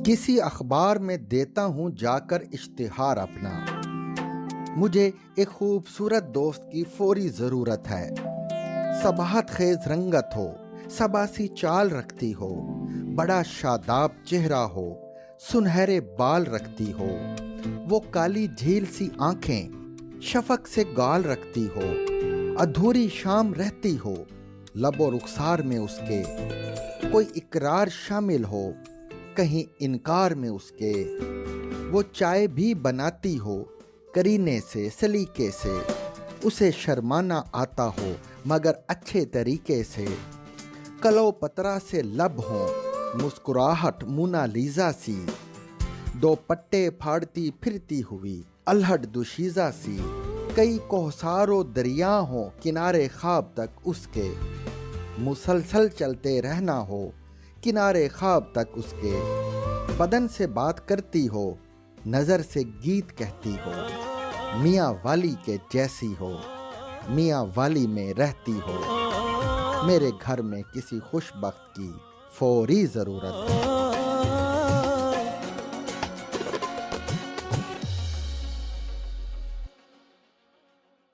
کسی اخبار میں دیتا ہوں جا کر اشتہار اپنا، مجھے ایک خوبصورت دوست کی فوری ضرورت ہے۔ صباحت خیز رنگت ہو، سباسی چال رکھتی ہو، بڑا شاداب چہرہ ہو، سنہرے بال رکھتی ہو، وہ کالی جھیل سی آنکھیں شفق سے گال رکھتی ہو، ادھوری شام رہتی ہو، لب و رخسار میں اس کے کوئی اقرار شامل ہو، کہیں انکار میں اس کے وہ چائے بھی بناتی ہو، کرینے سے سلیقے سے، اسے شرمانا آتا ہو مگر اچھے طریقے سے، کلو پترا سے لب ہوں، مسکراہٹ مونالیزا سی، دو پٹے پھاڑتی پھرتی ہوئی الہٹ دوشیزہ سی، کئی کوہسار و دریا ہوں کنارے خواب تک اس کے، مسلسل چلتے رہنا ہو کنارے خواب تک اس کے، بدن سے بات کرتی ہو، نظر سے گیت کہتی ہو، میاں والی کے جیسی ہو، میاں والی میں رہتی ہو، میرے گھر میں کسی خوش بخت کی فوری ضرورت ہے۔